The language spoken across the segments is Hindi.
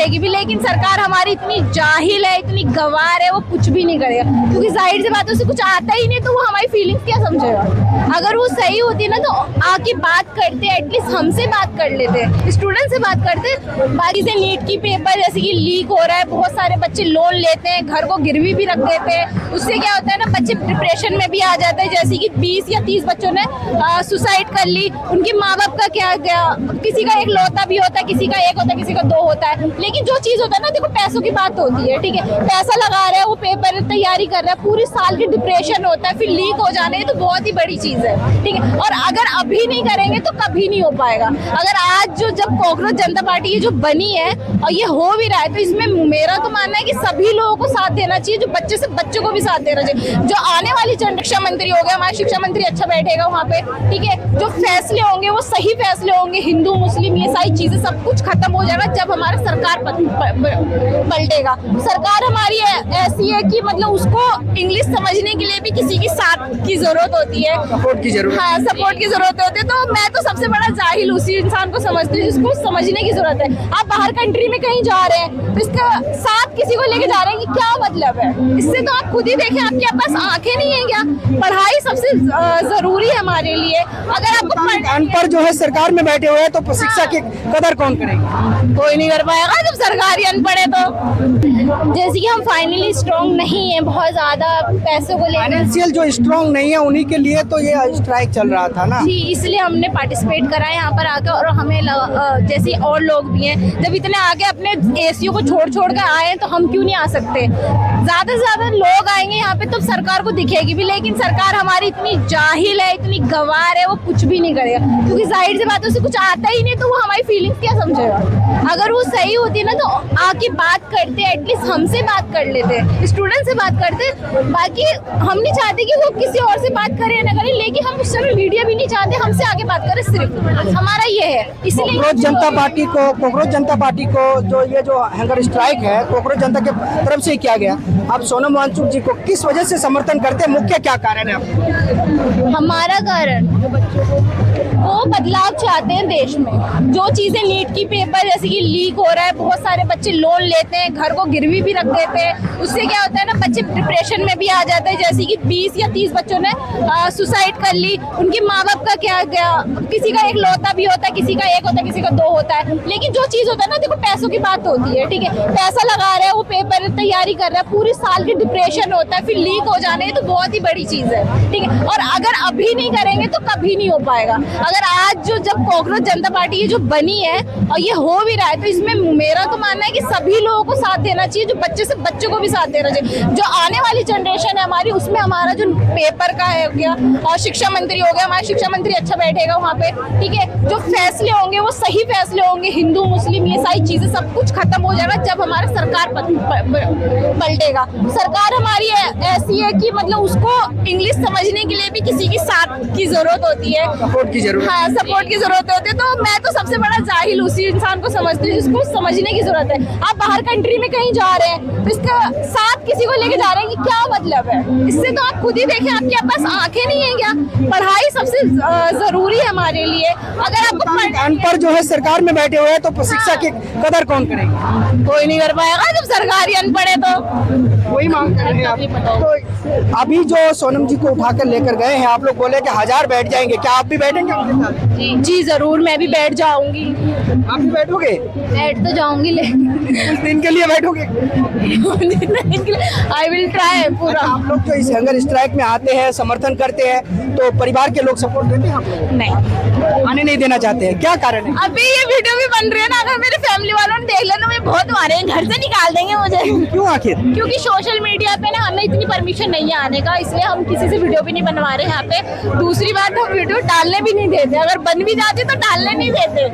दिखेगी भी, लेकिन सरकार हमारी इतनी जाहिल है, इतनी गंवार है, वो कुछ भी नहीं करेगा। क्योंकि जाहिर सी बात है, उसे कुछ आता ही नहीं, तो वो हमारी फीलिंग्स क्या समझेगा। अगर वो सही होती ना तो आके बात करते, एटलीस्ट हमसे बात कर लेते, स्टूडेंट से बात करते। बाकी से नीट की पेपर जैसे कि लीक हो रहा है, बहुत सारे बच्चे लोन लेते हैं, घर को गिरवी भी रख देते हैं। उससे क्या होता है ना, बच्चे डिप्रेशन में भी आ जाते हैं। जैसे कि 20 या 30 बच्चों ने सुसाइड कर ली। उनके माँ बाप का क्या गया, किसी का एक लौता भी होता है, किसी का एक होता है, किसी का 2 होता है। लेकिन जो चीज होता है ना, देखो पैसों की बात होती है, ठीक है, पैसा लगा रहे हैं, वो पेपर तैयारी कर रहा है, पूरी साल की डिप्रेशन होता है, फिर लीक हो जाने, तो बहुत ही बड़ी चीज है, ठीक है। और अगर अभी नहीं करेंगे तो कभी नहीं हो पाएगा। अगर आज जब कॉकरोच जनता पार्टी ये जो बनी है और ये हो भी रहा है, तो इसमें मेरा तो मानना है कि सभी लोगों को साथ देना चाहिए, जो बच्चे से बच्चों को भी साथ देना चाहिए। जो आने वाली शिक्षा मंत्री हो गया, हमारा शिक्षा मंत्री अच्छा बैठेगा वहाँ पे, ठीक है, जो फैसले होंगे वो सही फैसले होंगे। हिंदू मुस्लिम ये सारी चीजें सब कुछ खत्म हो जाएगा जब हमारा सरकार पलटेगा। सरकार हमारी ऐसी है कि मतलब उसको इंग्लिश समझने के लिए भी किसी की साथ की जरूरत होती है, सपोर्ट की जरूरत। हाँ, सपोर्ट की जरूरत होती है। तो मैं तो सबसे बड़ा जाहिल उसी इंसान को समझती हूँ जिसको समझने की जरूरत है। आप बाहर कंट्री में कहीं जा रहे हैं तो इसका साथ किसी को लेके जा रहे हैं कि क्या मतलब है। इससे तो आप खुद ही देखें, आपके पास आंखें नहीं है क्या? पढ़ाई सबसे जरूरी है हमारे लिए। अगर आपको अनपढ़ जो है सरकार में बैठे हुए हैं, तो शिक्षा की कदर कौन करेगा? कोई नहीं कर पाएगा जब सरकार ही अनपढ़ है। तो जैसे कि हम फाइनली स्ट्रॉन्ग नहीं है, बहुत ज्यादा पैसों को लेकर, फाइनेंशियल जो स्ट्रॉन्ग नहीं है उन्हीं के लिए तो ये स्ट्राइक चल रहा था ना जी, इसलिए हमने पार्टिसिपेट करा है यहाँ पर आकर। और हमें जैसे और लोग भी हैं, जब इतने आगे अपने एसीओ को छोड़ कर आए तो हम क्यों नहीं आ सकते। ज्यादा से ज्यादा लोग आएंगे यहाँ पे तो सरकार को दिखेगी भी, लेकिन सरकार हमारी इतनी जाहिल है, इतनी गंवार है, वो कुछ भी नहीं करेगा। क्योंकि जाहिर सी बात है, उसे कुछ आता ही नहीं, तो वो हमारी फीलिंग्स क्या समझेगा। अगर वो सही होती ना तो आके बात करते, एटलीस्ट हमसे बात कर लेते, स्टूडेंट से बात करते। बाकी हम नहीं चाहते कि वो किसी और से बात करे ना करे, लेकिन हम उस समय मीडिया भी नहीं चाहते हमसे आगे बात करे, सिर्फ हमारा ये है। इसलिए कॉकरोच जनता पार्टी को जो ये जो हैंगर स्ट्राइक है कॉकरोच जनता के तरफ से किया गया, आप सोनम वांगचुक जी को किस वजह से समर्थन करते हैं? मुख्य क्या कारण है आपको? हमारा कारण वो बदलाव चाहते हैं देश में। जो चीजें नीट की पेपर जैसे कि लीक हो रहा है, बहुत सारे बच्चे लोन लेते हैं, घर को गिरवी भी रख देते हैं। उससे क्या होता है ना, बच्चे डिप्रेशन में भी आ जाते हैं। जैसे कि 20 या 30 बच्चों ने सुसाइड कर ली। उनके माँ बाप का क्या गया, किसी का एक लौता भी होता है, किसी का एक होता है, किसी का 2 होता है। लेकिन जो चीज होता है ना, देखो पैसों की बात होती है, ठीक है, पैसा लगा रहे हैं, वो पेपर तैयारी कर रहा है, पूरी साल की डिप्रेशन होता है, फिर लीक हो जाने, तो बहुत ही बड़ी चीज है, ठीक है। और अगर अभी नहीं करेंगे तो कभी नहीं हो पाएगा। अगर आज जब कॉकरोच जनता पार्टी ये जो बनी है और ये हो भी रहा है, तो इसमें मेरा तो मानना है कि सभी लोगों को साथ देना चाहिए, जो बच्चे से बच्चों को भी साथ देना चाहिए। जो आने वाली जनरेशन है हमारी, उसमें हमारा जो पेपर का है हो गया और शिक्षा मंत्री हो गया, हमारा शिक्षा मंत्री अच्छा बैठेगा वहाँ पे, ठीक है, जो फैसले होंगे वो सही फैसले होंगे। हिंदू मुस्लिम ये सारी चीजें सब कुछ खत्म हो जाएगा जब हमारा सरकार पलटेगा। सरकार हमारी ऐसी है कि मतलब उसको इंग्लिश समझने के लिए भी किसी की साथ की जरूरत होती है, सपोर्ट की जरूरत। हाँ, सपोर्ट की जरूरत होती है। तो मैं तो सबसे बड़ा जाहिल उसी इंसान को समझती हूँ जिसको समझने की जरूरत है। आप बाहर कंट्री में कहीं जा रहे हैं तो इसका साथ किसी को लेके जा रहे हैं कि क्या मतलब है। इससे तो आप खुद ही देखें, आपके पास आंखें नहीं है क्या? पढ़ाई सबसे जरूरी है हमारे लिए। अगर आपको अनपढ़ जो है सरकार में बैठे हुए हैं, तो शिक्षा की कदर कौन करेगा? कोई नहीं कर पाएगा जब सरकार ही अनपढ़ है। तो वही मांग कर रहे हैं आप। तो अभी जो सोनम जी को उठाकर लेकर गए हैं, आप लोग बोले कि 1000 बैठ जाएंगे, क्या आप भी बैठेंगे उनके साथ? जी जरूर, मैं भी बैठ जाऊंगी। आप भी बैठोगे? बैठ तो जाऊंगी, लेकिन कुछ दिन के लिए बैठोगे? आई विल ट्राई पूरा। आप लोग जो इस हंगर स्ट्राइक में आते हैं, समर्थन करते हैं, तो परिवार के लोग सपोर्ट देते हैं आपको? नहीं, आने नहीं देना चाहते हैं, क्या कारण है? अभी ये वीडियो भी बन रही है ना, अगर मेरे फैमिली वालों ने देख लिया तो मुझे बहुत मारे, घर से निकाल देंगे मुझे। क्यों आखिर? क्योंकि सोशल मीडिया पे ना हमें इतनी परमिशन नहीं है आने का, इसलिए हम किसी से वीडियो भी नहीं बनवा रहे यहाँ पे। दूसरी बात, हम वीडियो डालने भी नहीं देते, अगर बन भी जाती तो डालने नहीं देते,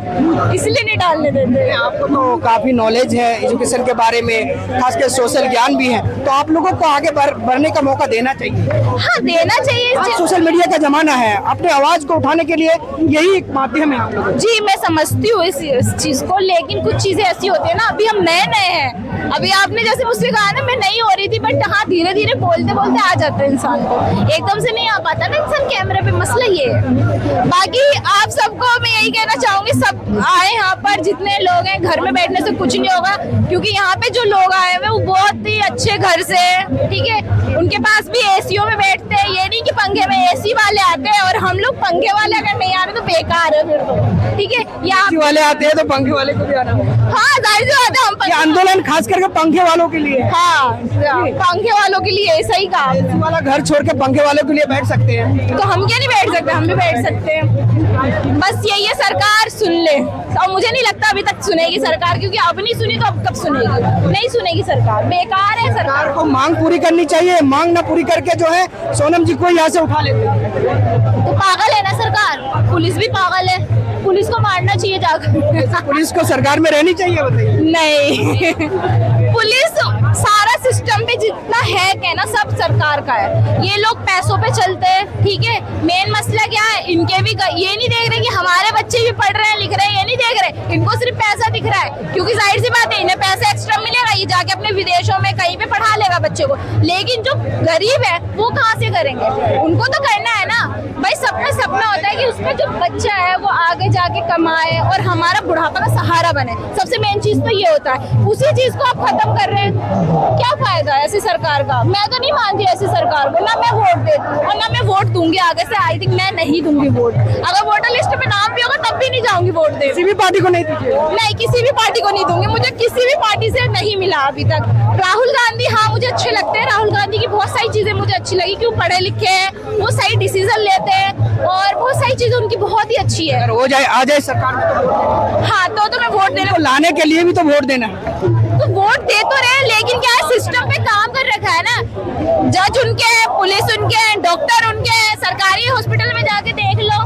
इसलिए नहीं डालने देते। आपको तो काफी नॉलेज है एजुकेशन के बारे में, खासकर सोशल ज्ञान भी है, तो आप लोगों को आगे बढ़ने का मौका देना चाहिए। हाँ, देना चाहिए। आज सोशल मीडिया का जमाना है, अपने आवाज को उठाने के लिए यही एक माध्यम है आप लोगों को। जी, मैं समझती हूँ इस चीज को, लेकिन कुछ चीजें ऐसी होती है ना, अभी हम नए नए हैं। अभी आपने जैसे मुझसे कहा ना, मैं नहीं हो रही थी, बट हाँ धीरे धीरे बोलते बोलते आ जाता है इंसान को, एकदम से नहीं आ पाता ना इंसान कैमरे पे, मसला ये है। बाकी आप सबको मैं यही कहना चाहूंगी, सब आए यहाँ पर, जितने लोग हैं, घर में बैठने से कुछ नहीं होगा, क्योंकि यहाँ पे जो लोग आए हुए वो बहुत ही अच्छे घर से, ठीक है, उनके पास भी एसीओ में बैठते हैं, ये नहीं कि पंखे में एसी वाले आते हैं और हम लोग पंखे वाले अगर नहीं आ रहे तो बेकार है फिर तो, ठीक है। या एसी वाले आते हैं तो पंखे वाले को भी आना होगा। हाँ जाहिर सी बात है, हम ये आंदोलन खास करके पंखे वालों के लिए है। हाँ पंखे वालों के लिए, सही कहा। एसी वाला घर छोड़ के पंखे वालों के लिए बैठ सकते हैं। तो हम क्या नहीं बैठ सकते, हम भी बैठ सकते हैं। बस यही है, सरकार सुन ले, और मुझे नहीं लगता अभी तक सुनेगी सरकार, क्योंकि अब नहीं सुनी तो अब कब सुनेगी, नहीं सुनेगी सरकार, बेकार है सरकार। सरकार को मांग पूरी करनी चाहिए, मांग ना पूरी करके जो है सोनम जी को यहाँ से उठा लेते हैं। तो पागल है ना सरकार, पुलिस भी पागल है, पुलिस को मारना चाहिए जाकर। पुलिस को सरकार में रहनी चाहिए, बताइए। नहीं पुलिस सारा सिस्टम पे जितना है कहना सब सरकार का है, ये लोग पैसों पे चलते हैं, ठीक है। मेन मसला क्या है, इनके भी ये नहीं देख रहे कि हमारे बच्चे भी पढ़ रहे हैं लिख रहे हैं, ये नहीं देख रहे, इनको सिर्फ पैसा दिख रहा है, क्योंकि जाहिर सी बात है इन्हें पैसा एक्स्ट्रा मिलेगा, ये जाके अपने विदेशों में कहीं पे पढ़ा लेगा बच्चे को, लेकिन जो गरीब है वो कहाँ से करेंगे, उनको तो करना है ना भाई। सबका सपना होता है कि उसका जो बच्चा है वो आगे जाके कमाए और हमारा बुढ़ापा का सहारा बने, सबसे मेन चीज तो ये होता है। उसी चीज को आप खत्म कर रहे हैं, क्या फायदा है ऐसी सरकार का। मैं तो नहीं मानती ऐसी सरकार को, ना मैं वोट देती हूँ और ना मैं वोट दूंगी आगे से। आई थिंक मैं नहीं दूंगी वोट, अगर वोटर लिस्ट में नाम भी होगा तब भी नहीं जाऊंगी वोट देने। किसी भी पार्टी को नहीं दीजिए। नहीं, किसी भी पार्टी को नहीं दूंगी, मुझे किसी भी पार्टी से नहीं मिला अभी तक। राहुल गांधी हाँ मुझे अच्छे लगते हैं, राहुल गांधी की बहुत सारी चीजें मुझे अच्छी लगी, क्यों पढ़े लिखे हैं, वो सही डिसीजन लेते हैं और बहुत सारी चीजें उनकी बहुत ही अच्छी है। अगर हो जाए, आ जाए सरकार में तो वोट हाँ तो मैं वोट देने को लाने के लिए भी तो वोट देना है। तो वोट दे तो रहे, लेकिन क्या है, सिस्टम पे काम कर रखा है ना, जज उनके हैं, पुलिस उनके हैं, डॉक्टर उनके हैं, सरकारी हॉस्पिटल में जाके देख लो,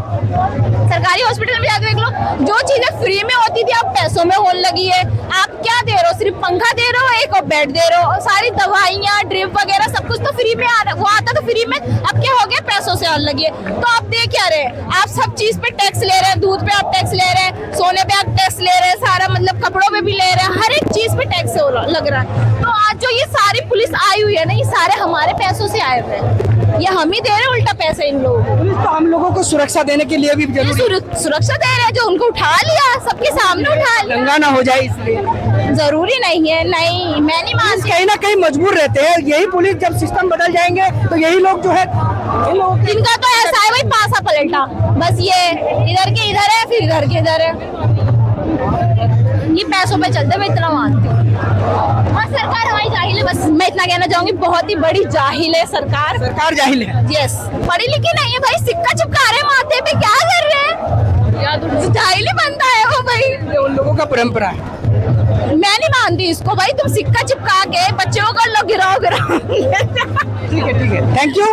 सरकारी हॉस्पिटल में जाके देख लो, जो चीजें फ्री में होती थी अब पैसों में होने लगी है। आप क्या दे रहे हो, सिर्फ पंखा दे रहे हो, एक और बेड दे रहे हो, सारी दवाइयाँ ड्रिप वगैरह सब कुछ तो फ्री में वो आता तो फ्री में, अब क्या हो गया पैसों से होने लगी है। तो आप दे क्या रहे, आप सब चीज पे टैक्स ले रहे हैं, दूध पे आप टैक्स ले रहे हैं, सोने पे आप टैक्स ले रहे हैं, सारा मतलब कपड़ों पे भी ले रहे हैं, हर एक चीज पे टैक्स लग रहा है। तो आज जो ये सारी पुलिस आई हुई है ना, ये सारे हमारे पैसों से आए हुए हैं, ये हम ही दे रहे हैं उल्टा पैसे इन लोगों को। पुलिस तो हम लोगों को सुरक्षा देने के लिए भी ये जरूरी है। सुरक्षा दे रहे हैं, जो उनको उठा लिया, सबके सामने उठा लिया, दंगा ना हो जाए इसलिए जरूरी नहीं है। नहीं मैं नहीं मानती, कहीं ना कहीं मजबूर रहते हैं यही पुलिस, जब सिस्टम बदल जाएंगे तो यही लोग जो है, इनका तो ऐसा है भाई पासा पलटा, बस ये इधर के इधर है फिर इधर के इधर है, ये पैसों पे चलते, मैं इतना मानती हूँ। हाँ सरकार हमारी जाहिल है, बस मैं इतना कहना चाहूंगी, बहुत ही बड़ी जाहिल है सरकार। सरकार जाहिल है। यस, पढ़ी लिखी नहीं है भाई, सिक्का चिपका रहे हैं माथे पे, क्या कर रहे हैं, जाहिल ही बनता है वो भाई, ये उन लोगों का परंपरा है। मैं नहीं मानती इसको भाई। तुम सिक्का चिपका के बच्चों को कर लो, गिराओ गिराओ। ठीक है, थैंक यू।